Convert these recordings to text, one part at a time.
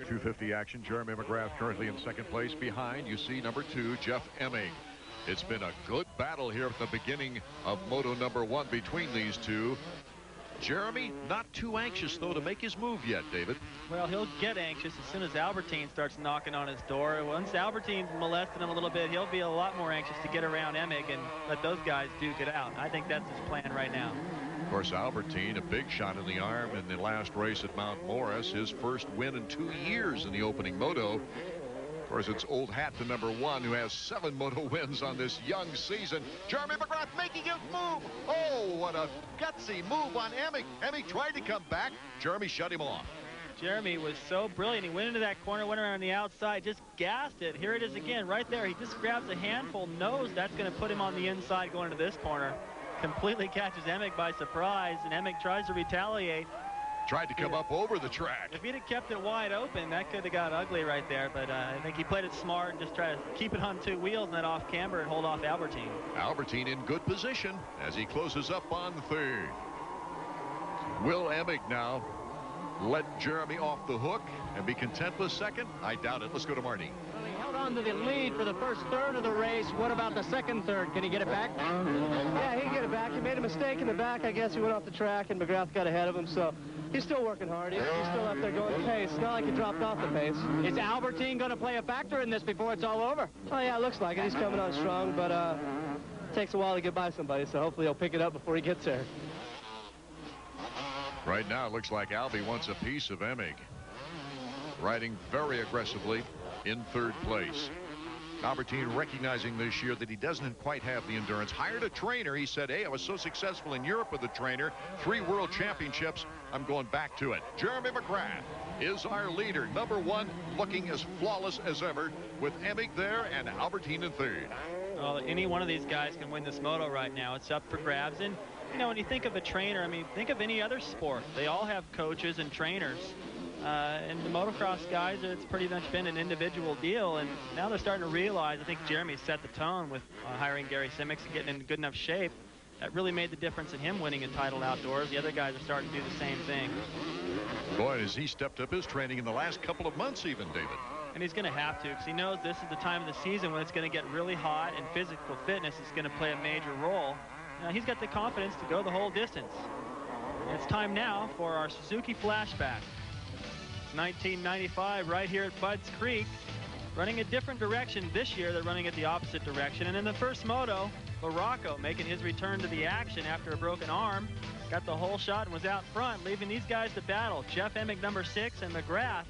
250 action. Jeremy McGrath currently in second place. Behind, you see number 2, Jeff Emig. It's been a good battle here at the beginning of Moto number 1 between these two. Jeremy not too anxious, though, to make his move yet, David. Well, he'll get anxious as soon as Albertine starts knocking on his door. Once Albertine's molested him a little bit, he'll be a lot more anxious to get around Emig and let those guys duke it out. I think that's his plan right now. Of course, Albertine, a big shot in the arm in the last race at Mount Morris. His first win in 2 years in the opening moto. Of course, it's old hat to number 1, who has 7 moto wins on this young season. Jeremy McGrath making his move. Oh, what a gutsy move on Emig. Emig tried to come back. Jeremy shut him off. Jeremy was so brilliant. He went into that corner, went around the outside, just gassed it. Here it is again, right there. He just grabs a handful, knows that's going to put him on the inside going to this corner. Completely catches Emig by surprise, and Emig tries to retaliate. Tried to come up over the track. If he'd have kept it wide open, that could have got ugly right there. But I think he played it smart and just tried to keep it on 2 wheels and then off camber and hold off Albertine. Albertine in good position as he closes up on third. Will Emig now let Jeremy off the hook and be content with second? I doubt it. Let's go to Marty. Well, he held on to the lead for the first third of the race. What about the second third? Can he get it back? Yeah, he can get it back. He made a mistake in the back. I guess he went off the track and McGrath got ahead of him. So he's still working hard. He's still up there going the pace. It's not like he dropped off the pace. Is Albertine going to play a factor in this before it's all over? Oh, yeah, it looks like it. He's coming on strong, but it takes a while to get by somebody, so hopefully he'll pick it up before he gets there. Right now, it looks like Albie wants a piece of Emig. Riding very aggressively in third place. Albertine recognizing this year that he doesn't quite have the endurance. Hired a trainer. He said, hey, I was so successful in Europe with a trainer. 3 world championships. I'm going back to it. Jeremy McGrath is our leader. Number 1, looking as flawless as ever with Emig there and Albertine in third. Well, any one of these guys can win this moto right now. It's up for grabs. And, you know, when you think of a trainer, I mean, think of any other sport. They all have coaches and trainers. And the motocross guys, it's pretty much been an individual deal, and now they're starting to realize, I think Jeremy set the tone with hiring Gary Simmons and getting in good enough shape. That really made the difference in him winning a title outdoors. The other guys are starting to do the same thing. Boy, has he stepped up his training in the last couple of months even, David. And he's going to have to, because he knows this is the time of the season when it's going to get really hot, and physical fitness is going to play a major role. Now, he's got the confidence to go the whole distance. And it's time now for our Suzuki flashback. 1995 right here at Budds Creek, running a different direction. This year they're running it the opposite direction, and in the first moto, LaRocco making his return to the action after a broken arm, got the whole shot and was out front, leaving these guys to battle. Jeff Emig, number 6, and McGrath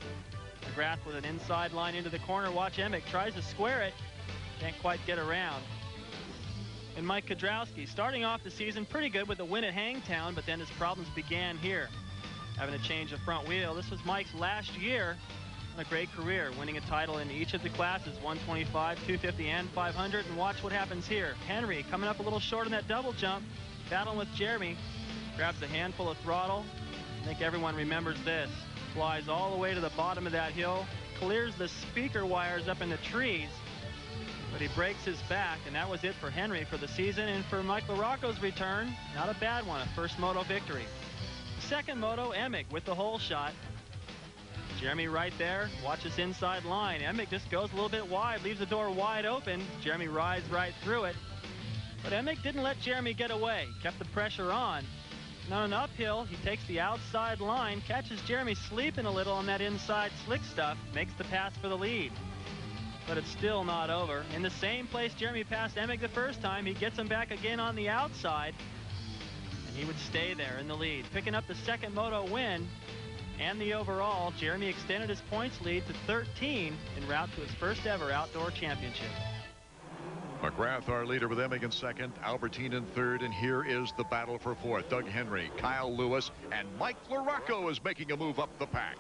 with an inside line into the corner. Watch Emig tries to square it, can't quite get around. And Mike Kudrowski starting off the season pretty good with a win at Hangtown, but then his problems began here, having to change the front wheel. This was Mike's last year and a great career, winning a title in each of the classes, 125, 250, and 500. And watch what happens here. Henry coming up a little short on that double jump, battling with Jeremy, grabs a handful of throttle. I think everyone remembers this. Flies all the way to the bottom of that hill, clears the speaker wires up in the trees, but he breaks his back, and that was it for Henry for the season. And for Mike LaRocco's return, not a bad one, a first moto victory. Second moto, Emig with the hole shot. Jeremy right there. Watch this inside line. Emig just goes a little bit wide, leaves the door wide open. Jeremy rides right through it. But Emig didn't let Jeremy get away. Kept the pressure on. And on an uphill, he takes the outside line, catches Jeremy sleeping a little on that inside slick stuff, makes the pass for the lead. But it's still not over. In the same place Jeremy passed Emig the first time, he gets him back again on the outside. He would stay there in the lead, picking up the second moto win and the overall. Jeremy extended his points lead to 13 en route to his first ever outdoor championship. McGrath, our leader, with Emig in second, Albertine in third, and here is the battle for fourth. Doug Henry, Kyle Lewis, and Mike LaRocco is making a move up the pack.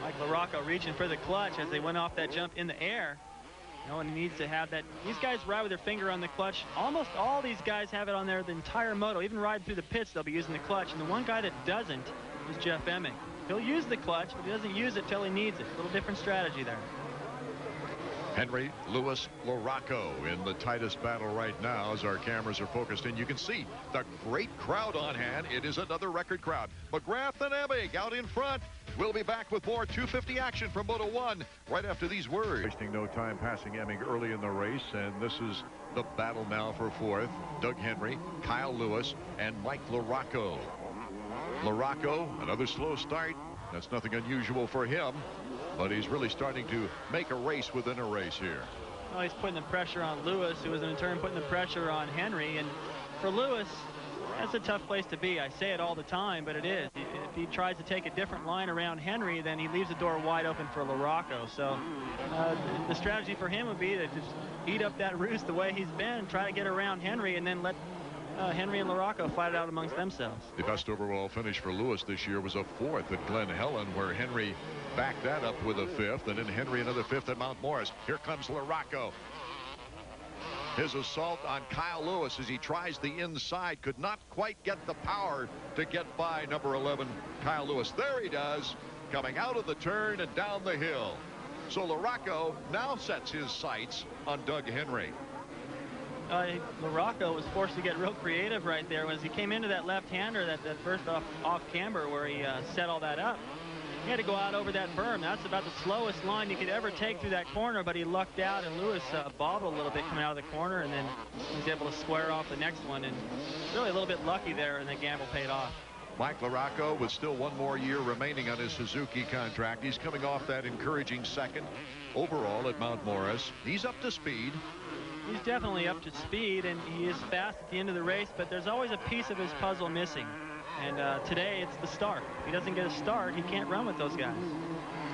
Mike LaRocco reaching for the clutch as they went off that jump in the air. No one needs to have that. These guys ride with their finger on the clutch. Almost all these guys have it on there the entire moto. Even riding through the pits, they'll be using the clutch. And the one guy that doesn't is Jeff Emig. He'll use the clutch, but he doesn't use it till he needs it. A little different strategy there. Henry, Lewis, Laraco in the tightest battle right now as our cameras are focused in. You can see the great crowd on hand. It is another record crowd. McGrath and Emig out in front. We'll be back with more 250 action from Moto 1 right after these words. Wasting no time passing Emig early in the race, and this is the battle now for fourth. Doug Henry, Kyle Lewis, and Mike Laraco. Laraco, another slow start. That's nothing unusual for him, but he's really starting to make a race within a race here. Well, he's putting the pressure on Lewis, who is in turn putting the pressure on Henry. And for Lewis, that's a tough place to be. I say it all the time, but it is. If he tries to take a different line around Henry, then he leaves the door wide open for Laraco. So the strategy for him would be to just eat up that roost the way he's been, try to get around Henry, and then let Henry and Laraco fight it out amongst themselves. The best overall finish for Lewis this year was a fourth at Glen Helen, where Henry backed that up with a fifth, and then Henry another fifth at Mount Morris. Here comes Laraco. His assault on Kyle Lewis as he tries the inside, could not quite get the power to get by number 11 Kyle Lewis. There he does, coming out of the turn and down the hill. So Laraco now sets his sights on Doug Henry. Laraco was forced to get real creative right there as he came into that left-hander, that first off camber where he set all that up. He had to go out over that berm. That's about the slowest line you could ever take through that corner, but he lucked out, and Lewis bobbled a little bit coming out of the corner, and then he was able to square off the next one, and really a little bit lucky there, and the gamble paid off. Mike Laraco with still one more year remaining on his Suzuki contract. He's coming off that encouraging second overall at Mount Morris. He's up to speed. He's definitely up to speed, and he is fast at the end of the race, but there's always a piece of his puzzle missing. And today it's the start. If he doesn't get a start, he can't run with those guys.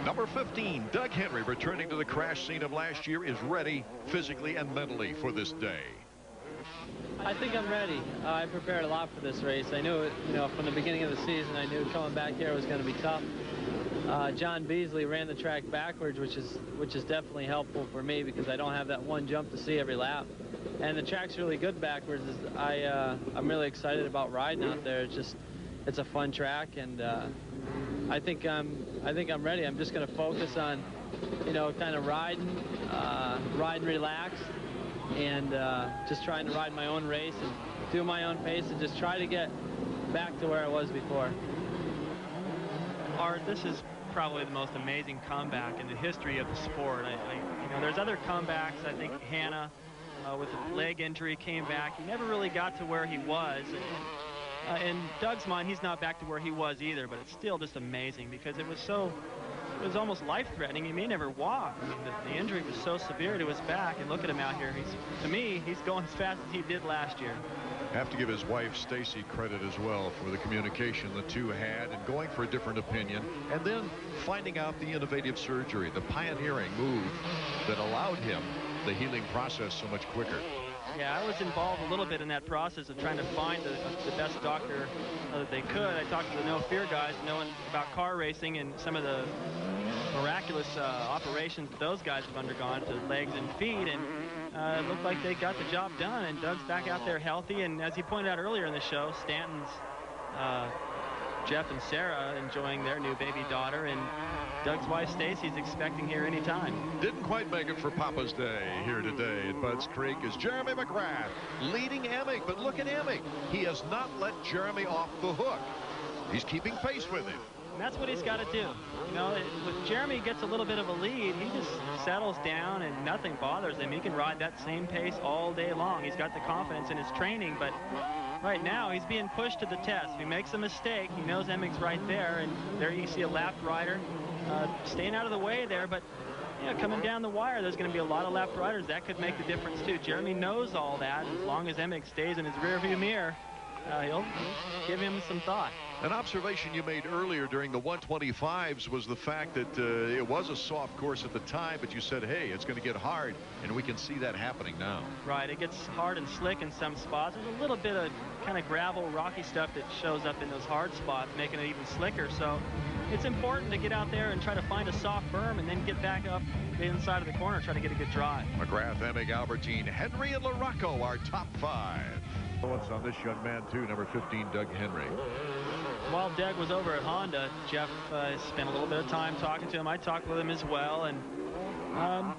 Number 15, Doug Henry, returning to the crash scene of last year, is ready physically and mentally for this day. I think I'm ready. I prepared a lot for this race. I knew it, from the beginning of the season, I knew coming back here was going to be tough. John Beasley ran the track backwards, which is definitely helpful for me because I don't have that one jump to see every lap. And the track's really good backwards. I'm really excited about riding out there. It's a fun track, and I think I'm ready. I'm just going to focus on, kind of riding relaxed, and just trying to ride my own race and do my own pace and just try to get back to where I was before. Art, this is probably the most amazing comeback in the history of the sport. There's other comebacks. I think Hannah, with a leg injury, came back. He never really got to where he was. In Doug's mind, he's not back to where he was either, but it's still just amazing because it was almost life-threatening. He may never walk. I mean, the injury was so severe to his back, and look at him out here. To me, he's going as fast as he did last year. Have to give his wife Stacy credit as well for the communication the two had and going for a different opinion, and then finding out the innovative surgery, the pioneering move that allowed him the healing process so much quicker. Yeah, I was involved a little bit in that process of trying to find the best doctor that they could. I talked to the No Fear guys, knowing about car racing and some of the miraculous operations that those guys have undergone to legs and feet, and it looked like they got the job done, and Doug's back out there healthy. And as he pointed out earlier in the show, Stanton's Jeff and Sarah enjoying their new baby daughter, and Doug's wife Stacy's expecting here anytime. Didn't quite make it for Papa's Day here today at Budds Creek is Jeremy McGrath leading Emig, but look at Emig. He has not let Jeremy off the hook. He's keeping pace with him. And that's what he's got to do. When Jeremy gets a little bit of a lead, he just settles down and nothing bothers him. He can ride that same pace all day long. He's got the confidence in his training, but right now he's being pushed to the test. If he makes a mistake, he knows Emig's right there, and there you see a lapped rider staying out of the way there, but coming down the wire, there's going to be a lot of lapped riders. That could make the difference too. Jeremy knows all that. As long as Emig stays in his rearview mirror, he'll give him some thought. An observation you made earlier during the 125s was the fact that it was a soft course at the time, but you said, hey, it's going to get hard, and we can see that happening now. Right, it gets hard and slick in some spots. There's a little bit of kind of gravel, rocky stuff that shows up in those hard spots, making it even slicker. So it's important to get out there and try to find a soft berm and then get back up the inside of the corner, try to get a good drive. McGrath, Emig, Albertine, Henry, and Laraco are top 5. What's on this young man, too, number 15, Doug Henry. While Doug was over at Honda, Jeff spent a little bit of time talking to him. I talked with him as well, and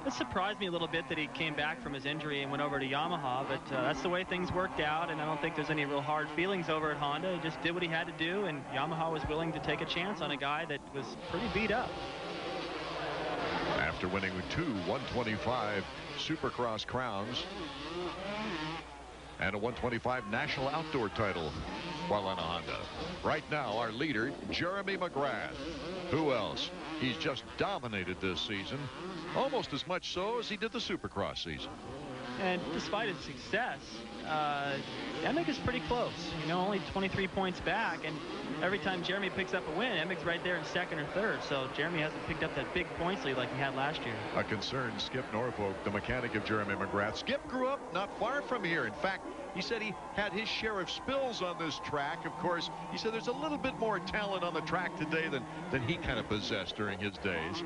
It surprised me a little bit that he came back from his injury and went over to Yamaha, but that's the way things worked out, and I don't think there's any real hard feelings over at Honda. He just did what he had to do, and Yamaha was willing to take a chance on a guy that was pretty beat up. After winning 2 125 Supercross crowns and a 125 national outdoor title while on a Honda. Right now, our leader, Jeremy McGrath. Who else? He's just dominated this season, almost as much so as he did the Supercross season. And despite his success, Emig is pretty close. You know, only 23 points back, and every time Jeremy picks up a win, Emig's right there in second or third. So Jeremy hasn't picked up that big points lead like he had last year. A concerned Skip Norfolk, the mechanic of Jeremy McGrath. Skip grew up not far from here. In fact, he said he had his share of spills on this track. Of course, he said there's a little bit more talent on the track today than he kind of possessed during his days.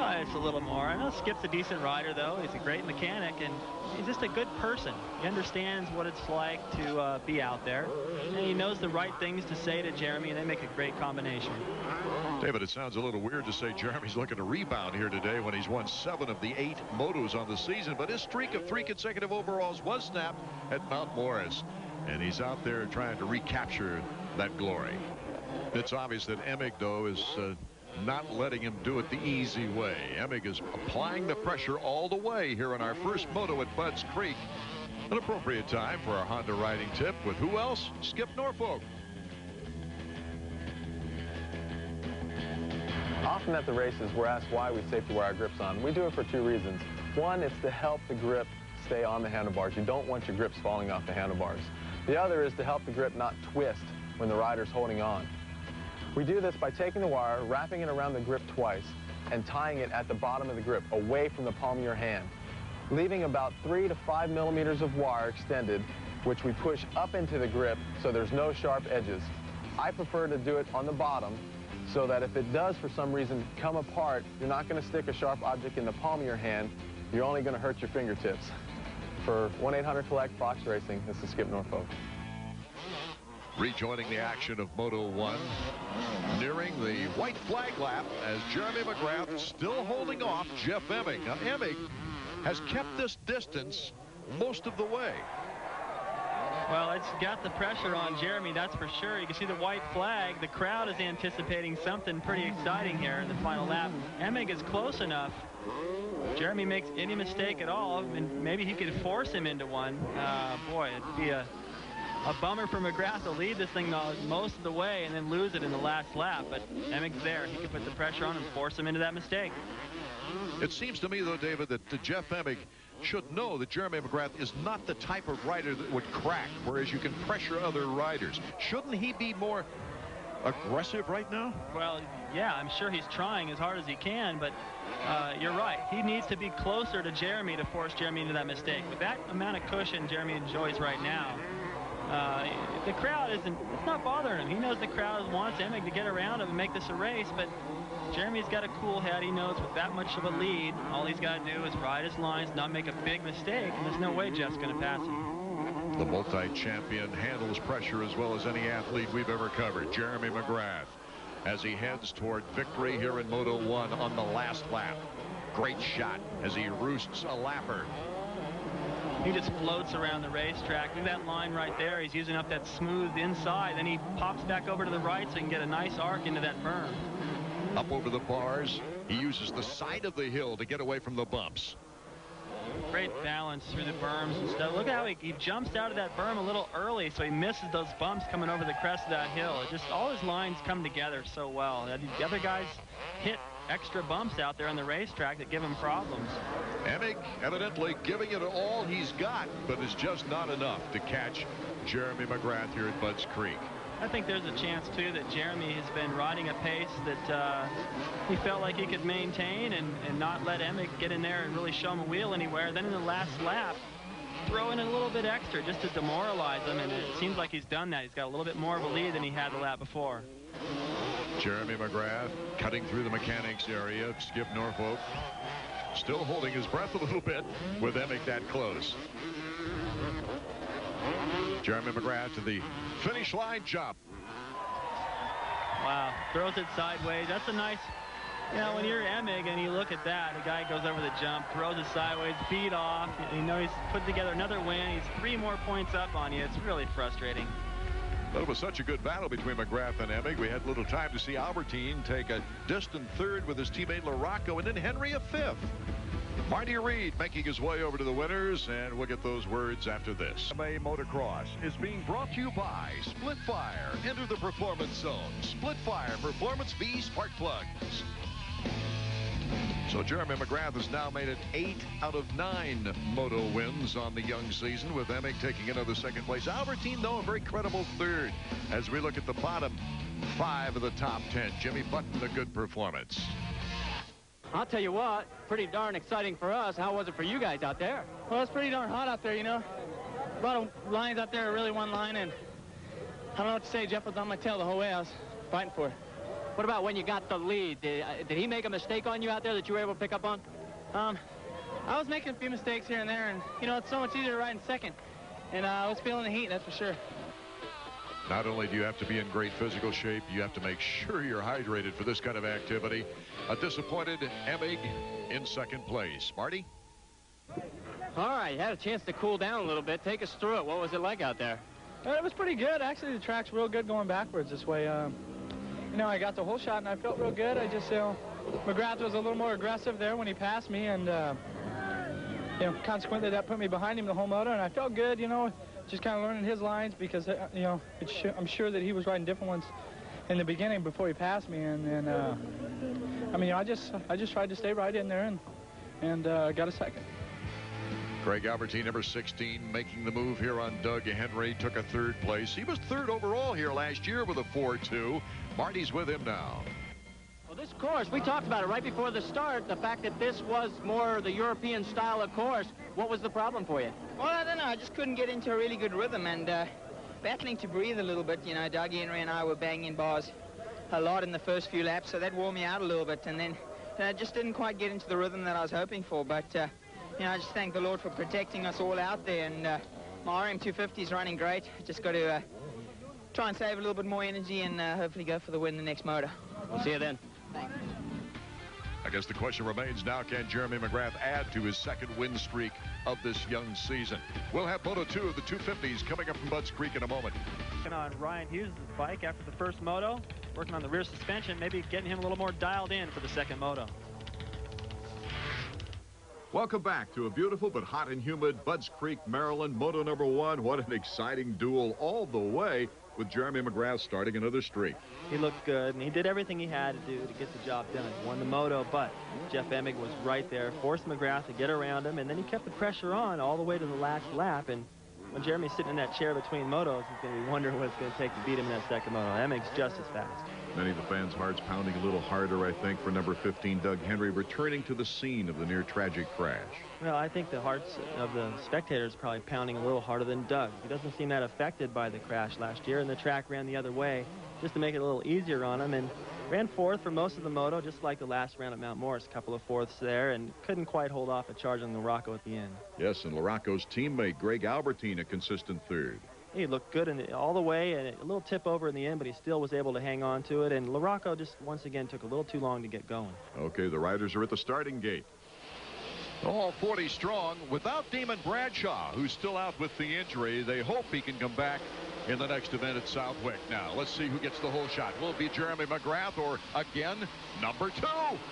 It's a little more. I know Skip's a decent rider, though. He's a great mechanic, and he's just a good person. He understands what it's like to be out there, and he knows the right things to say to Jeremy, and they make a great combination. David, it sounds a little weird to say Jeremy's looking to rebound here today when he's won 7 of the 8 motos on the season, but his streak of 3 consecutive overalls was snapped at Mount Morris, and he's out there trying to recapture that glory. It's obvious that Emig, though, is not letting him do it the easy way. Emig is applying the pressure all the way here on our first moto at Budds Creek. An appropriate time for our Honda riding tip with who else? Skip Norfolk. Often at the races, we're asked why we safety wear our grips on. We do it for 2 reasons. One, it's to help the grip stay on the handlebars. You don't want your grips falling off the handlebars. The other is to help the grip not twist when the rider's holding on. We do this by taking the wire, wrapping it around the grip twice, and tying it at the bottom of the grip, away from the palm of your hand, leaving about 3 to 5 millimeters of wire extended, which we push up into the grip so there's no sharp edges. I prefer to do it on the bottom so that if it does for some reason come apart, you're not going to stick a sharp object in the palm of your hand. You're only going to hurt your fingertips. For 1-800-COLLECT-FOX Racing, this is Skip Norfolk. Rejoining the action of Moto 1, nearing the white flag lap as Jeremy McGrath still holding off Jeff Emig. Now, Emig has kept this distance most of the way. Well, it's got the pressure on Jeremy, that's for sure. You can see the white flag. The crowd is anticipating something pretty exciting here in the final lap. Emig is close enough. If Jeremy makes any mistake at all, and maybe he could force him into one. Boy, it'd be a bummer for McGrath to lead this thing most of the way and then lose it in the last lap, but Emig's there. He can put the pressure on and force him into that mistake. It seems to me, though, David, that Jeff Emig should know that Jeremy McGrath is not the type of rider that would crack, whereas you can pressure other riders. Shouldn't he be more aggressive right now? Well, yeah, I'm sure he's trying as hard as he can, but you're right. He needs to be closer to Jeremy to force Jeremy into that mistake. With that amount of cushion Jeremy enjoys right now, the crowd it's not bothering him. He knows the crowd wants Emig to get around him and make this a race, but Jeremy's got a cool head. He knows with that much of a lead, all he's got to do is ride his lines, not make a big mistake, and there's no way Jeff's going to pass him. The multi-champion handles pressure as well as any athlete we've ever covered. Jeremy McGrath, as he heads toward victory here in Moto 1 on the last lap. Great shot as he roosts a lapper. He just floats around the racetrack. Look at that line right there. He's using up that smooth inside. Then he pops back over to the right so he can get a nice arc into that berm. Up over the bars, he uses the side of the hill to get away from the bumps. Great balance through the berms and stuff. Look how he jumps out of that berm a little early, so he misses those bumps coming over the crest of that hill. It just all his lines come together so well. The other guys hit extra bumps out there on the racetrack that give him problems. Emig evidently giving it all he's got, but it's just not enough to catch Jeremy McGrath here at Budds Creek. I think there's a chance, too, that Jeremy has been riding a pace that he felt like he could maintain and not let Emig get in there and really show him a wheel anywhere. Then in the last lap, throw in a little bit extra just to demoralize him, and it seems like he's done that. He's got a little bit more of a lead than he had the lap before. Jeremy McGrath cutting through the mechanics area. Skip Norfolk still holding his breath a little bit with Emig that close. Jeremy McGrath to the finish line jump. Wow, throws it sideways. That's a nice You know, when you're Emig and you look at that, the guy goes over the jump, throws it sideways, beat off. You know, he's put together another win. He's 3 more points up on you. It's really frustrating. Well, it was such a good battle between McGrath and Emig. We had little time to see Albertine take a distant third with his teammate LaRocco, and then Henry a 5th. Marty Reed making his way over to the winners, and we'll get those words after this. Motocross is being brought to you by Split Fire. Enter the performance zone. Split Fire Performance V Spark Plugs. So Jeremy McGrath has now made it 8 out of 9 moto wins on the young season, with Emig taking another 2nd place. Albertine, though, a very credible 3rd. As we look at the bottom 5 of the top 10, Jimmy Button, a good performance. I'll tell you what, pretty darn exciting for us. How was it for you guys out there? Well, it's pretty darn hot out there, you know. A lot of lines out there, really one line, and I don't know what to say. Jeff was on my tail the whole way. I was fighting for it. What about when you got the lead? Did he make a mistake on you out there that you were able to pick up on? I was making a few mistakes here and there, and, you know, it's so much easier to ride in 2nd. And I was feeling the heat, that's for sure. Not only do you have to be in great physical shape, you have to make sure you're hydrated for this kind of activity. A disappointed Emig in 2nd place. Marty? All right, you had a chance to cool down a little bit. Take us through it. What was it like out there? It was pretty good. Actually, the track's real good going backwards this way. You know, I got the whole shot, and I felt real good. I just, you know, McGrath was a little more aggressive there when he passed me, and, you know, consequently, that put me behind him the whole moto, and I felt good, you know, just kind of learning his lines because, you know, I'm sure that he was riding different ones in the beginning before he passed me, and I mean, you know, I just tried to stay right in there and got a 2nd. Craig Albertine, number 16, making the move here on Doug Henry, took a 3rd place. He was 3rd overall here last year with a 4.2. Marty's with him now. Well, this course, we talked about it right before the start, the fact that this was more the European style of course. What was the problem for you? Well, I don't know. I just couldn't get into a really good rhythm and battling to breathe a little bit. You know, Doug Henry and I were banging bars a lot in the first few laps, so that wore me out a little bit. And then I just didn't quite get into the rhythm that I was hoping for. But, you know, I just thank the Lord for protecting us all out there. And my RM250 is running great. Just got to try and save a little bit more energy and hopefully go for the win the next moto. We'll see you then. Thanks. I guess the question remains now, can Jeremy McGrath add to his 2nd win streak of this young season? We'll have Moto 2 of the 250s coming up from Budds Creek in a moment. Working on Ryan Hughes' bike after the 1st moto, working on the rear suspension, maybe getting him a little more dialed in for the 2nd moto. Welcome back to a beautiful but hot and humid Budds Creek, Maryland, Moto number 1. What an exciting duel all the way, with Jeremy McGrath starting another streak. He looked good, and he did everything he had to do to get the job done. Won the moto, but Jeff Emig was right there, forced McGrath to get around him, and then he kept the pressure on all the way to the last lap. And when Jeremy's sitting in that chair between motos, he's going to be wondering what it's going to take to beat him in that 2nd moto. Emig's just as fast. Many of the fans' hearts pounding a little harder, I think, for number 15, Doug Henry, returning to the scene of the near-tragic crash. Well, I think the hearts of the spectators probably pounding a little harder than Doug. He doesn't seem that affected by the crash last year, and the track ran the other way just to make it a little easier on him, and ran 4th for most of the moto, just like the last round at Mount Morris, a couple of 4ths there, and couldn't quite hold off a charge on LaRocco at the end. Yes, and LaRocco's teammate, Greg Albertine, a consistent 3rd. He looked good all the way, and a little tip over in the end, but he still was able to hang on to it, and LaRocco just once again took a little too long to get going. Okay, the riders are at the starting gate. All 40 strong without Damon Bradshaw, who's still out with the injury. They hope he can come back in the next event at Southwick. Now, let's see who gets the whole shot. Will it be Jeremy McGrath or, again, number 2?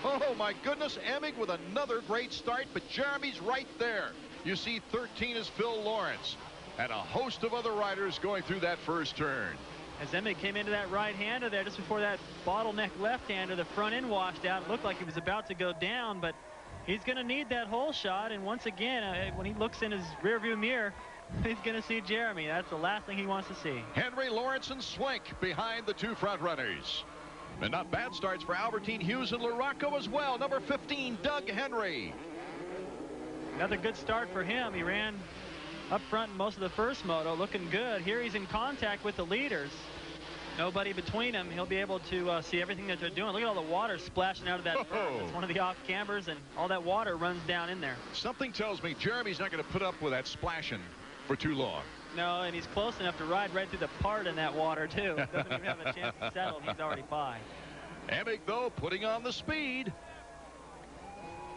Oh, my goodness, Emig with another great start, but Jeremy's right there. You see 13 is Phil Lawrence, and a host of other riders going through that first turn. As Emig came into that right-hander there just before that bottleneck left-hander, the front end washed out. It looked like he was about to go down, but he's going to need that hole shot. And once again, when he looks in his rearview mirror, he's going to see Jeremy. That's the last thing he wants to see. Henry, Lawrence, and Swink behind the 2 front runners. And not bad starts for Albertine, Hughes, and LaRocco as well. Number 15, Doug Henry. Another good start for him. He ran up front in most of the first moto, looking good. Here he's in contact with the leaders. Nobody between them. He'll be able to see everything that they're doing. Look at all the water splashing out of that berm. It's one of the off cambers, and all that water runs down in there. Something tells me Jeremy's not going to put up with that splashing for too long. No, and he's close enough to ride right through the part in that water, too. Doesn't even have a chance to settle. He's already by. Emig, though, putting on the speed.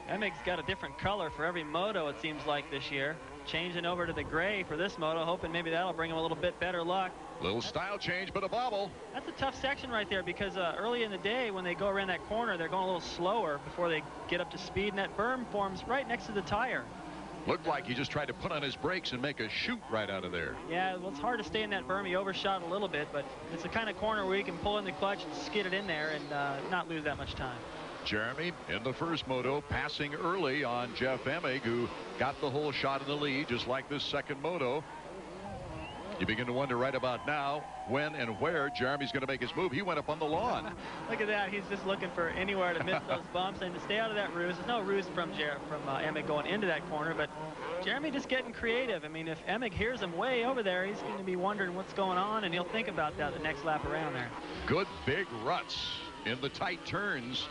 Emig's got a different color for every moto, it seems like, this year. Changing over to the gray for this moto, hoping maybe that'll bring him a little bit better luck. Little style change, but a bobble. That's a tough section right there because early in the day when they go around that corner, they're going a little slower before they get up to speed, and that berm forms right next to the tire. Looked like he just tried to put on his brakes and make a shoot right out of there. Yeah, well, it's hard to stay in that berm. He overshot a little bit, but it's the kind of corner where you can pull in the clutch and skid it in there and not lose that much time. Jeremy in the first moto, passing early on Jeff Emig, who got the whole shot in the lead, just like this second moto. You begin to wonder right about now when and where Jeremy's going to make his move. He went up on the lawn. Look at that. He's just looking for anywhere to miss those bumps and to stay out of that ruse. There's no ruse from Emig going into that corner, but Jeremy just getting creative. I mean, if Emig hears him way over there, he's going to be wondering what's going on, and he'll think about that the next lap around there. Good big ruts in the tight turns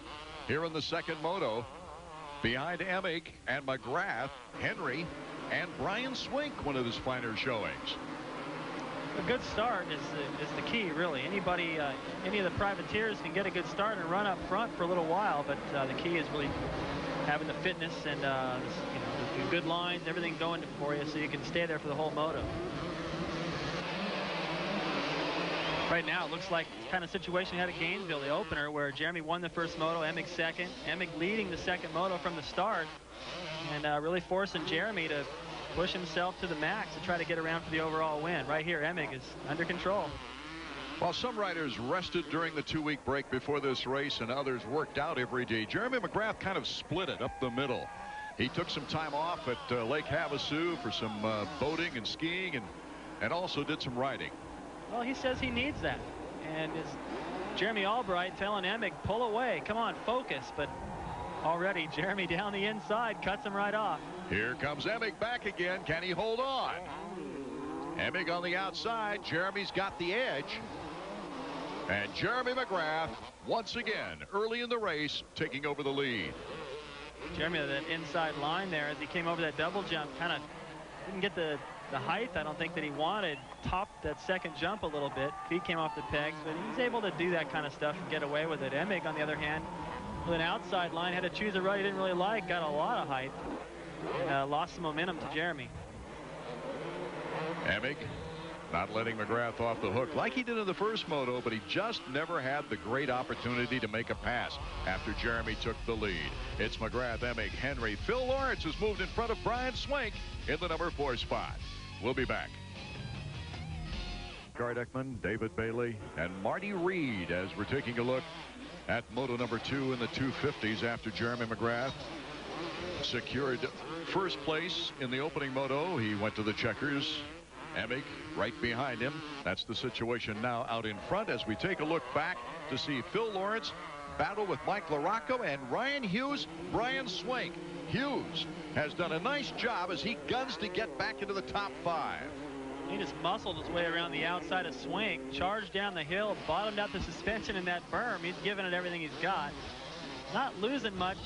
here in the second moto. Behind Emig and McGrath, Henry, and Brian Swink, one of his finer showings. A good start is the key, really. Anybody, any of the privateers can get a good start and run up front for a little while, but the key is really having the fitness and the good lines, everything going for you so you can stay there for the whole moto. Right now, it looks like the kind of situation he had at Gainesville, the opener, where Jeremy won the first moto, Emig second, Emig leading the second moto from the start, and really forcing Jeremy to push himself to the max to try to get around for the overall win. Right here, Emig is under control. While some riders rested during the 2-week break before this race and others worked out every day, Jeremy McGrath kind of split it up the middle. He took some time off at Lake Havasu for some boating and skiing and also did some riding. Well, he says he needs that. And is Jeremy Albright telling Emig, pull away, come on, focus. But already Jeremy down the inside cuts him right off. Here comes Emig back again. Can he hold on? Emig on the outside. Jeremy's got the edge. And Jeremy McGrath, once again, early in the race, taking over the lead. Jeremy, that inside line there, as he came over that double jump, kind of didn't get the height, I don't think, that he wanted. Topped that second jump a little bit. Feet came off the pegs, but he's able to do that kind of stuff and get away with it. Emig, on the other hand, with an outside line, had to choose a rut he didn't really like, got a lot of height. Lost some momentum to Jeremy. Emig not letting McGrath off the hook like he did in the first moto, but he just never had the great opportunity to make a pass after Jeremy took the lead. It's McGrath, Emig, Henry. Phil Lawrence has moved in front of Brian Swink in the number 4 spot. We'll be back. Gard Eckman, David Bailey, and Marty Reed as we're taking a look at moto number 2 in the 250s after Jeremy McGrath secured first place in the opening moto. He went to the checkers. Emig right behind him. That's the situation now out in front as we take a look back to see Phil Lawrence battle with Mike LaRocco and Ryan Hughes, Brian Swink. Hughes has done a nice job as he guns to get back into the top 5. He just muscled his way around the outside of Swink, charged down the hill, bottomed out the suspension in that berm. He's given it everything he's got. Not losing much.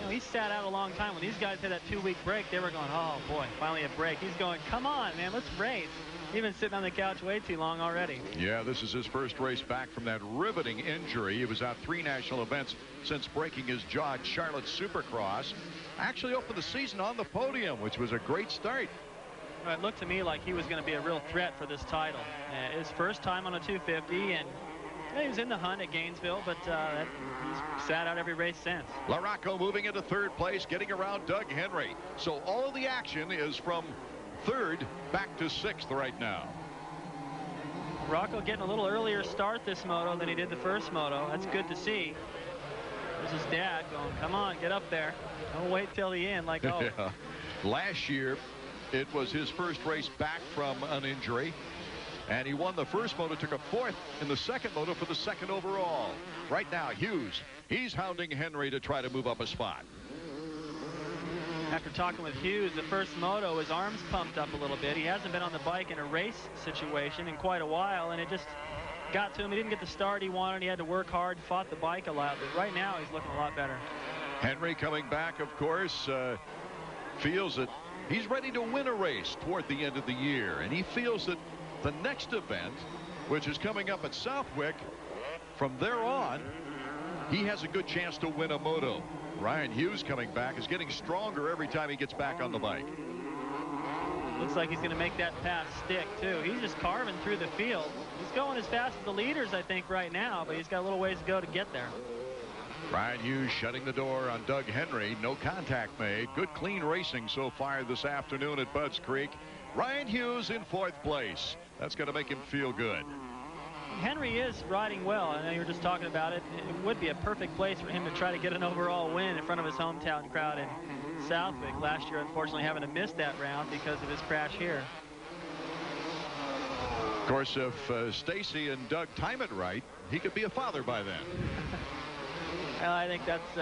He sat out a long time. When these guys had that 2-week break, they were going, oh boy, finally a break. He's going, come on, man, let's race. He's been sitting on the couch way too long already. Yeah, this is his first race back from that riveting injury. He was out 3 national events since breaking his jaw at Charlotte Supercross. Actually opened the season on the podium, which was a great start. It looked to me like he was going to be a real threat for this title. His first time on a 250, and he was in the hunt at Gainesville, but he's sat out every race since. LaRocco moving into 3rd place, getting around Doug Henry. So all of the action is from 3rd back to 6th right now. Rocco getting a little earlier start this moto than he did the first moto. That's good to see. There's his dad going, come on, get up there. Don't wait till the end like, oh. Yeah. Last year, it was his first race back from an injury. And he won the first moto, took a 4th in the second moto for the 2nd overall. Right now, Hughes, he's hounding Henry to try to move up a spot. After talking with Hughes, the first moto, his arms pumped up a little bit. He hasn't been on the bike in a race situation in quite a while, and it just got to him. He didn't get the start he wanted. He had to work hard, fought the bike a lot, but right now he's looking a lot better. Henry coming back, of course, feels that he's ready to win a race toward the end of the year, and he feels that the next event, which is coming up at Southwick, from there on, he has a good chance to win a moto. Ryan Hughes coming back is getting stronger every time he gets back on the bike. Looks like he's going to make that pass stick, too. He's just carving through the field. He's going as fast as the leaders, I think, right now, but he's got a little ways to go to get there. Ryan Hughes shutting the door on Doug Henry. No contact made. Good, clean racing so far this afternoon at Budds Creek. Ryan Hughes in 4th place. That's going to make him feel good. Henry is riding well. I know you were just talking about it. It would be a perfect place for him to try to get an overall win in front of his hometown crowd in Southwick. Last year, unfortunately, having to miss that round because of his crash here. Of course, if Stacy and Doug time it right, he could be a father by then. Well, I think that's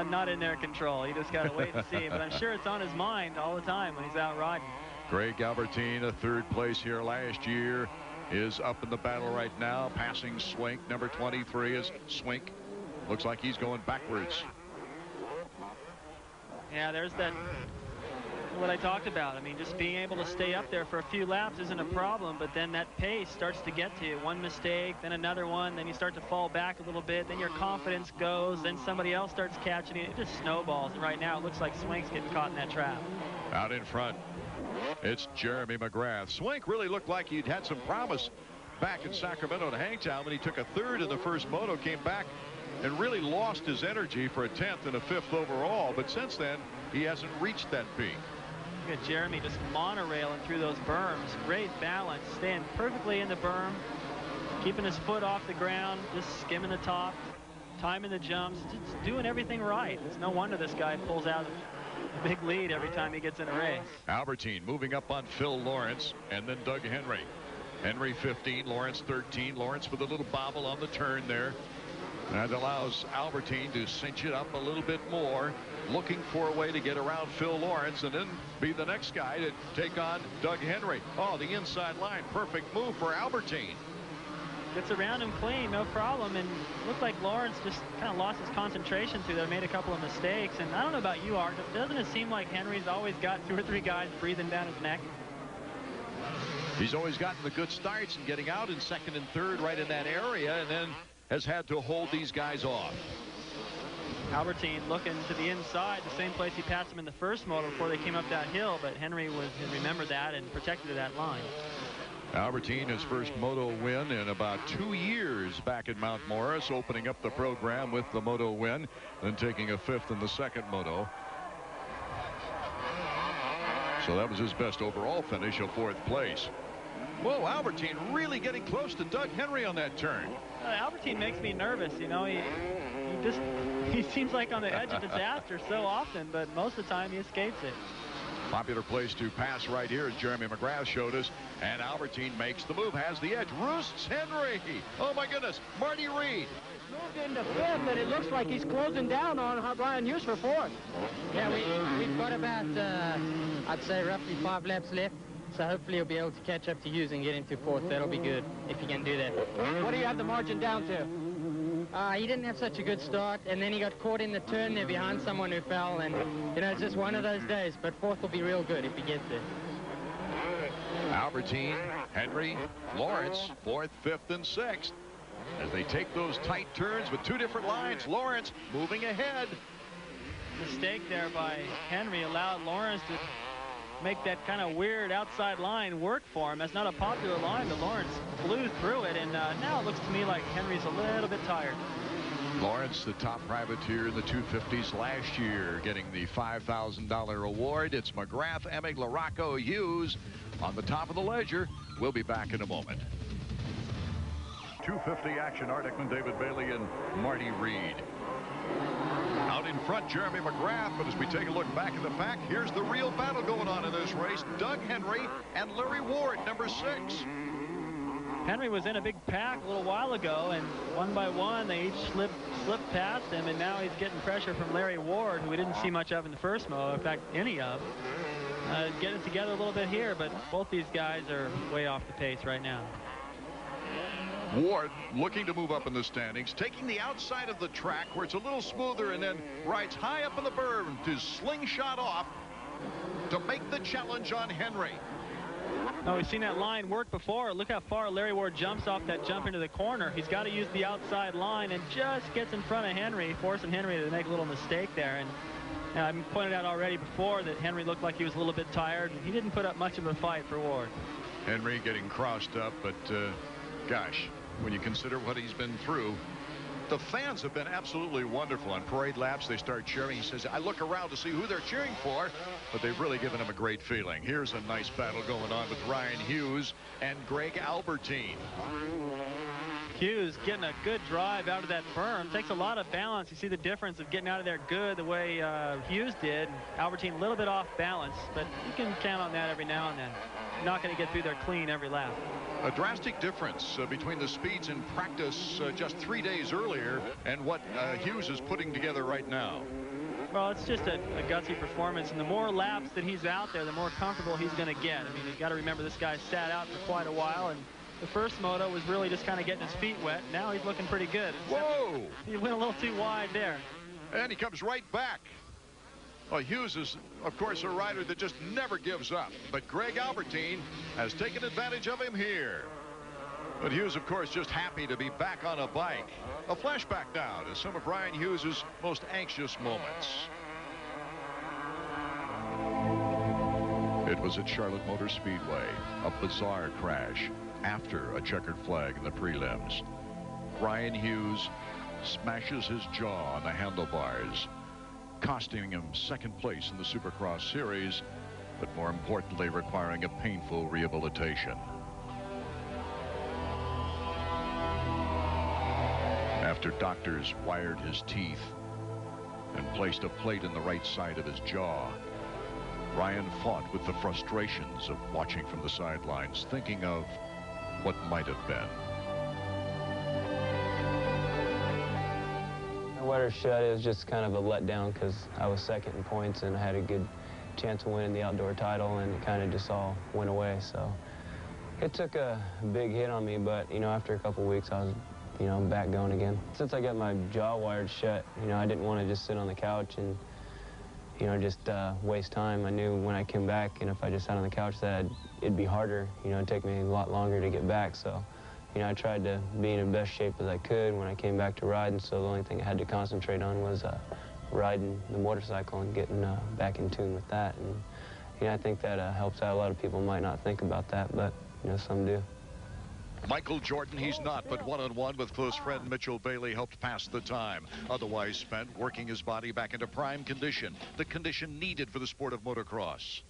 not in their control. You just got to wait and see. But I'm sure it's on his mind all the time when he's out riding. Greg Albertine, a 3rd place here last year, is up in the battle right now, passing Swink. Number 23 is Swink. Looks like he's going backwards. Yeah, there's that, what I talked about. I mean, just being able to stay up there for a few laps isn't a problem, but then that pace starts to get to you. One mistake, then another one, then you start to fall back a little bit, then your confidence goes, then somebody else starts catching it. It just snowballs, and right now it looks like Swink's getting caught in that trap. Out in front, it's Jeremy McGrath. Swink really looked like he'd had some promise back in Sacramento and Hangtown when he took a 3rd in the first moto, came back and really lost his energy for a 10th and a 5th overall. But since then, he hasn't reached that peak. Look at Jeremy just monorailing through those berms. Great balance, staying perfectly in the berm, keeping his foot off the ground, just skimming the top, timing the jumps, just doing everything right. It's no wonder this guy pulls out a big lead every time he gets in a race. Albertine moving up on Phil Lawrence and then Doug Henry. Henry 15, Lawrence 13. Lawrence with a little bobble on the turn there. That allows Albertine to cinch it up a little bit more, looking for a way to get around Phil Lawrence and then be the next guy to take on Doug Henry. Oh, the inside line. Perfect move for Albertine. Gets around him clean, no problem, and looked like Lawrence just kind of lost his concentration through there, made a couple of mistakes. And I don't know about you, Art, but doesn't it seem like Henry's always got 2 or 3 guys breathing down his neck? He's always gotten the good starts and getting out in 2nd and 3rd right in that area, and then has had to hold these guys off. Albertine looking to the inside, the same place he passed him in the first moto before they came up that hill, but Henry remembered that and protected that line. Albertine, his first moto win in about 2 years back at Mount Morris, opening up the program with the moto win, then taking a 5th in the 2nd moto. So that was his best overall finish, a 4th place. Whoa, Albertine really getting close to Doug Henry on that turn. Albertine makes me nervous. You know, he seems like on the edge of disaster so often, but most of the time he escapes it. Popular place to pass right here, as Jeremy McGrath showed us, and Albertine makes the move, has the edge, roosts Henry. Oh my goodness, Marty Reed. Moved into 5th, and it looks like he's closing down on Brian Hughes for 4th. Yeah, we've got about, I'd say, roughly 5 laps left. So hopefully he'll be able to catch up to Hughes and get into 4th. That'll be good if he can do that. What do you have the margin down to? He didn't have such a good start, and then he got caught in the turn there behind someone who fell, and, you know, it's just one of those days. But 4th will be real good if he gets there. Albertine, Henry, Lawrence, 4th, 5th, and 6th. As they take those tight turns with 2 different lines, Lawrence moving ahead. Mistake there by Henry allowed Lawrence to make that kind of weird outside line work for him. That's not a popular line, but Lawrence flew through it, and now it looks to me like Henry's a little bit tired. Lawrence, the top privateer in the 250s last year, getting the $5,000 award. It's McGrath, Emig, LaRocco, Hughes on the top of the ledger. We'll be back in a moment. 250 action, Art Ekman, David Bailey, and Marty Reed. Out in front, Jeremy McGrath, but as we take a look back at the pack, here's the real battle going on in this race. Doug Henry and Larry Ward, number 6. Henry was in a big pack a little while ago, and one by one they each slipped past him, and now he's getting pressure from Larry Ward, who we didn't see much of in the first moto, in fact any of. Getting it together a little bit here, but both these guys are way off the pace right now. Ward looking to move up in the standings, taking the outside of the track where it's a little smoother, and then rides high up in the berm to slingshot off to make the challenge on Henry. No, we've seen that line work before. Look how far Larry Ward jumps off that jump into the corner. He's got to use the outside line and just gets in front of Henry, forcing Henry to make a little mistake there. And I pointed out already before that Henry looked like he was a little bit tired, and he didn't put up much of a fight for Ward. Henry getting crossed up, but gosh, when you consider what he's been through, the fans have been absolutely wonderful. On parade laps, they start cheering. He says, I look around to see who they're cheering for, but they've really given him a great feeling. Here's a nice battle going on with Ryan Hughes and Greg Albertine. Hughes getting a good drive out of that berm. Takes a lot of balance. You see the difference of getting out of there good the way Hughes did. Albertine a little bit off balance, but you can count on that every now and then. Not going to get through there clean every lap. A drastic difference between the speeds in practice just 3 days earlier and what Hughes is putting together right now. Well, it's just a gutsy performance, and the more laps that he's out there, the more comfortable he's going to get. I mean, you got to remember this guy sat out for quite a while, and the first moto was really just kind of getting his feet wet. Now he's looking pretty good. Whoa! He went a little too wide there. And he comes right back. Well, Hughes is, of course, a rider that just never gives up. But Greg Albertine has taken advantage of him here. But Hughes, of course, just happy to be back on a bike. A flashback now to some of Ryan Hughes' most anxious moments. It was at Charlotte Motor Speedway, a bizarre crash after a checkered flag in the prelims. Ryan Hughes smashes his jaw on the handlebars, costing him second place in the Supercross series, but more importantly requiring a painful rehabilitation. After doctors wired his teeth and placed a plate in the right side of his jaw, Ryan fought with the frustrations of watching from the sidelines, thinking of what might have been. I let her shut. It was just kind of a letdown because I was second in points and I had a good chance of winning the outdoor title, and it kind of just all went away. So it took a big hit on me, but, you know, after a couple weeks, I was, you know, back going again. Since I got my jaw wired shut, you know, I didn't want to just sit on the couch and, you know, just waste time. I knew when I came back, and if I just sat on the couch, that it'd be harder. You know, it'd take me a lot longer to get back. So, you know, I tried to be in the best shape as I could when I came back to ride, and so the only thing I had to concentrate on was riding the motorcycle and getting back in tune with that. And, you know, I think that helps out. A lot of people might not think about that, but, you know, some do. Michael Jordan, he's not, but one-on-one with close friend Mitchell Bailey helped pass the time. Otherwise spent working his body back into prime condition, the condition needed for the sport of motocross.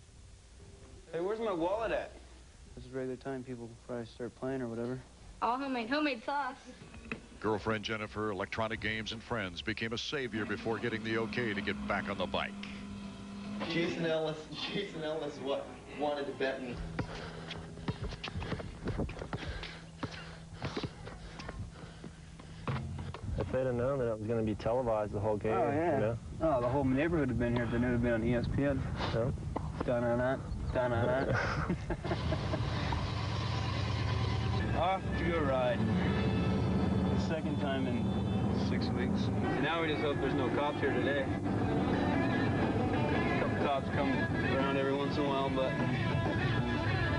Hey, where's my wallet at? This is regular time. People probably start playing or whatever. All homemade sauce. Girlfriend Jennifer, electronic games and friends, became a savior before getting the okay to get back on the bike. Jason Ellis wanted to bet me. If they'd have known that it was going to be televised the whole game, oh, yeah. You know? Oh, the whole neighborhood would have been here if they knew it had been on ESPN. Yep. Dun-dun-dun, dun-dun-dun. Off to go ride. The second time in 6 weeks. And now we just hope there's no cops here today. A couple cops come around every once in a while, but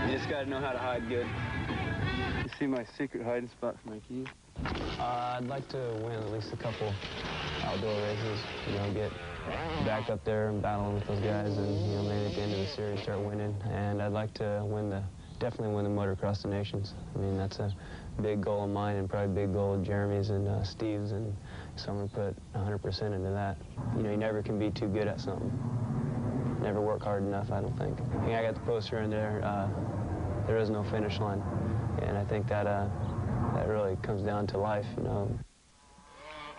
you just got to know how to hide good. You see my secret hiding spot for my keys? I'd like to win at least a couple outdoor races, you know, get back up there and battling with those guys, and, you know, maybe at the end of the series start winning. And I'd like to definitely win the Motocross of Nations. I mean, that's a big goal of mine and probably a big goal of Jeremy's and Steve's, and so I'm going to put 100% into that. You know, you never can be too good at something. Never work hard enough, I don't think. I think I got the poster in there. There is no finish line, and I think that that really comes down to life, you know.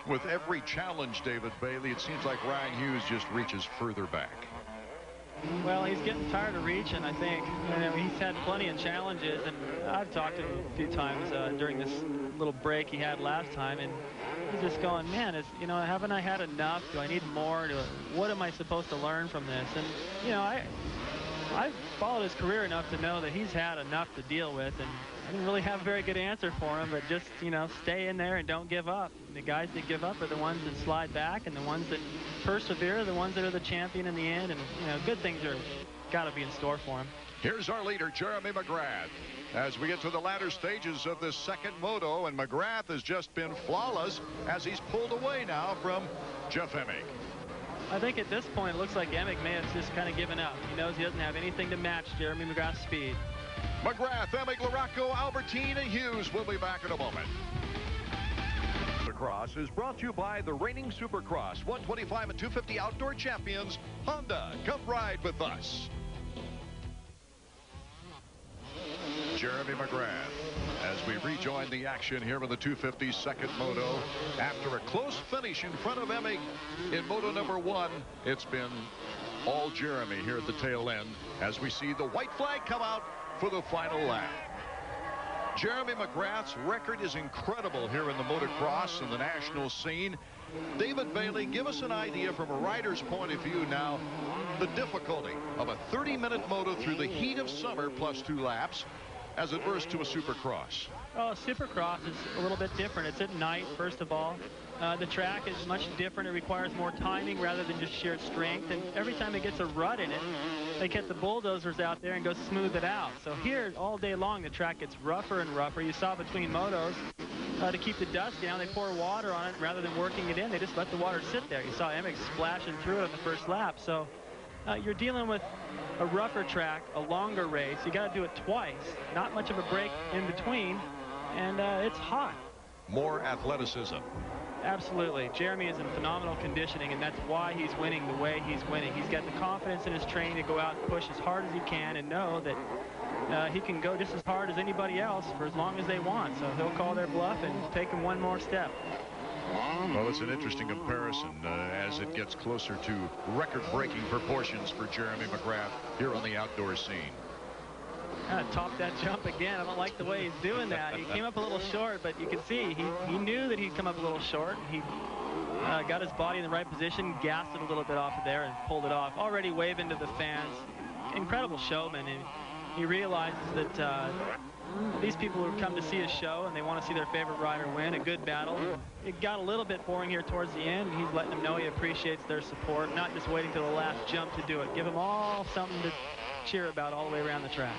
With every challenge, David Bailey, it seems like Ryan Hughes just reaches further back. Well, he's getting tired of reaching, I think. You know, he's had plenty of challenges, and I've talked to him a few times during this little break he had last time, and he's just going, man, you know, haven't I had enough? Do I need more? What am I supposed to learn from this? And, you know, I've followed his career enough to know that he's had enough to deal with, and I didn't really have a very good answer for him, but just, you know, stay in there and don't give up. The guys that give up are the ones that slide back, and the ones that persevere are the ones that are the champion in the end, and, you know, good things are got to be in store for him. Here's our leader, Jeremy McGrath, as we get to the latter stages of this second moto, and McGrath has just been flawless as he's pulled away now from Jeff Emig. I think at this point it looks like Emig may have just kind of given up. He knows he doesn't have anything to match Jeremy McGrath's speed. McGrath, Emig, LaRocco, Albertine, and Hughes will be back in a moment. Motocross is brought to you by the reigning Supercross 125 and 250 outdoor champions, Honda. Come ride with us. Jeremy McGrath as we rejoin the action here in the 250 second moto. After a close finish in front of Emig in moto number 1, it's been all Jeremy here at the tail end as we see the white flag come out for the final lap. Jeremy McGrath's record is incredible here in the motocross and the national scene. David Bailey, give us an idea from a rider's point of view now, the difficulty of a 30-minute moto through the heat of summer plus 2 laps as adverse to a Supercross. Oh, Supercross is a little bit different. It's at night, first of all. The track is much different. It requires more timing rather than just sheer strength. And every time it gets a rut in it, they get the bulldozers out there and go smooth it out. So here, all day long, the track gets rougher and rougher. You saw between motos, to keep the dust down, they pour water on it rather than working it in. They just let the water sit there. You saw Emig splashing through it in the first lap. So you're dealing with a rougher track, a longer race. You got to do it twice. Not much of a break in between, and it's hot. More athleticism. Absolutely. Jeremy is in phenomenal conditioning, and that's why he's winning the way he's winning. He's got the confidence in his training to go out and push as hard as he can and know that he can go just as hard as anybody else for as long as they want. So he'll call their bluff and take them one more step. Well, it's an interesting comparison as it gets closer to record-breaking proportions for Jeremy McGrath here on the outdoor scene. Top that jump again. I don't like the way he's doing that. He came up a little short, but you can see he knew that he'd come up a little short. He got his body in the right position, gassed it a little bit off of there, and pulled it off. Already waving to the fans. Incredible showman, and he realizes that these people who come to see his show and they want to see their favorite rider win, a good battle. It got a little bit boring here towards the end, and he's letting them know he appreciates their support, not just waiting till the last jump to do it. Give them all something to cheer about all the way around the track.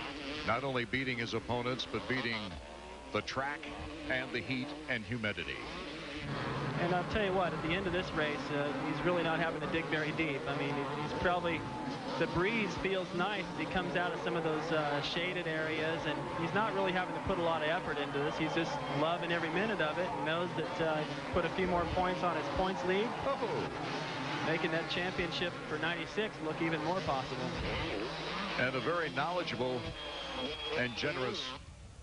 Not only beating his opponents, but beating the track and the heat and humidity. And I'll tell you what, at the end of this race, he's really not having to dig very deep. I mean, he's probably, the breeze feels nice as he comes out of some of those shaded areas, and he's not really having to put a lot of effort into this. He's just loving every minute of it and knows that put a few more points on his points lead, making that championship for 96 look even more possible. And a very knowledgeable and generous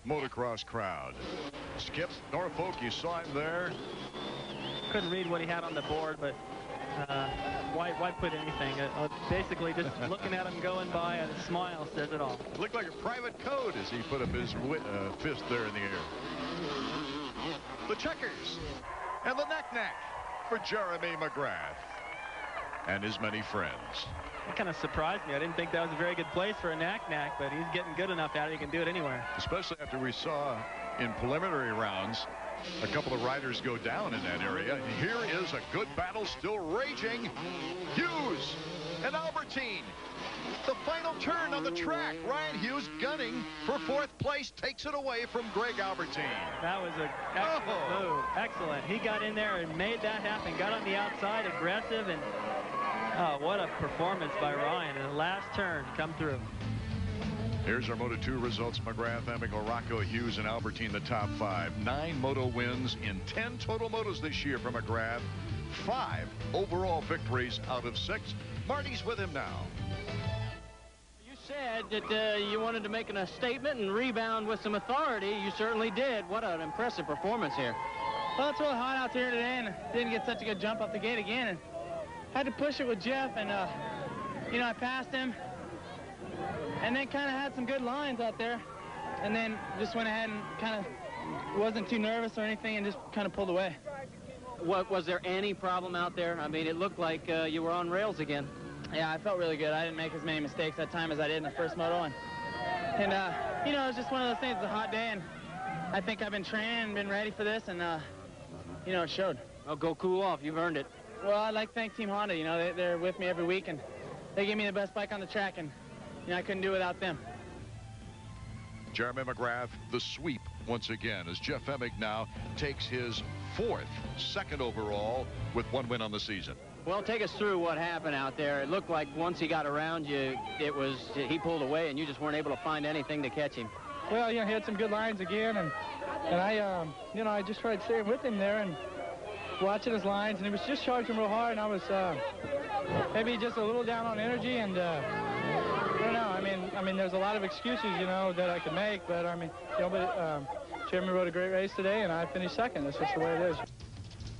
motocross crowd. Skip Norfolk, you saw him there. Couldn't read what he had on the board, but why put anything? Basically, just looking at him going by, and a smile says it all. It looked like a private code as he put up his fist there in the air. The checkers and the knack-knack for Jeremy McGrath and his many friends. It kind of surprised me. I didn't think that was a very good place for a knack-knack, but he's getting good enough at it. He can do it anywhere. Especially after we saw in preliminary rounds a couple of riders go down in that area. And here is a good battle still raging. Hughes and Albertine. The final turn on the track. Ryan Hughes gunning for 4th place, takes it away from Greg Albertine. That was an excellent move. Excellent. He got in there and made that happen. Got on the outside, aggressive, and oh, what a performance by Ryan in the last turn come through. Here's our Moto 2 results. McGrath, Emig, LaRocco, Hughes, and Albertine, the top 5. 9 moto wins in 10 total motos this year for McGrath. 5 overall victories out of 6. Marty's with him now. You said that you wanted to make a statement and rebound with some authority. You certainly did. What an impressive performance here. Well, it's really hot out there today, and didn't get such a good jump off the gate again. And had to push it with Jeff, and you know, I passed him, and then kind of had some good lines out there, and then just went ahead and kind of wasn't too nervous or anything, and just kind of pulled away. Was there any problem out there? I mean, it looked like you were on rails again. Yeah, I felt really good. I didn't make as many mistakes that time as I did in the first moto, and you know, it's just one of those things. It's a hot day, and I think I've been training and been ready for this, and you know, it showed. Oh, go cool off. You've earned it. Well, I'd like to thank Team Honda. You know, they're with me every week, and they give me the best bike on the track, and you know, I couldn't do it without them. Jeremy McGrath, the sweep once again, as Jeff Emig now takes his 4th, 2nd overall with 1 win on the season. Well, take us through what happened out there. It looked like once he got around you, he pulled away, and you just weren't able to find anything to catch him. Well, he had some good lines again, and I, I just tried staying with him there and watching his lines, and he was just charging real hard, and I was maybe just a little down on energy, and I don't know. I mean, there's a lot of excuses, that I could make, but Jeremy rode a great race today, and I finished 2nd. That's just the way it is.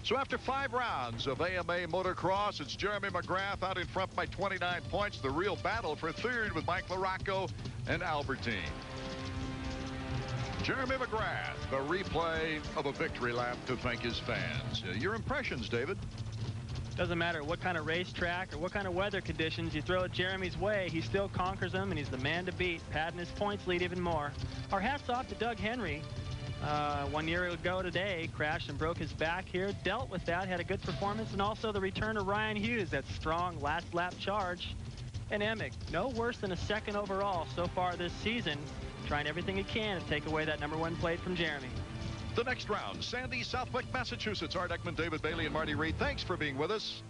So after 5 rounds of AMA Motocross, it's Jeremy McGrath out in front by 29 points. The real battle for 3rd with Mike LaRocco and Albertine. Jeremy McGrath, the replay of a victory lap to thank his fans. Your impressions, David? Doesn't matter what kind of racetrack or what kind of weather conditions you throw at Jeremy's way, he still conquers them, and he's the man to beat, padding his points lead even more. Our hats off to Doug Henry. 1 year ago today, crashed and broke his back here, dealt with that, had a good performance, and also the return of Ryan Hughes, that strong last lap charge. And Emig, no worse than a 2nd overall so far this season, trying everything he can to take away that #1 plate from Jeremy. The next round, Sandy, Southwick, Massachusetts. Art Ekman, David Bailey, and Marty Reed. Thanks for being with us.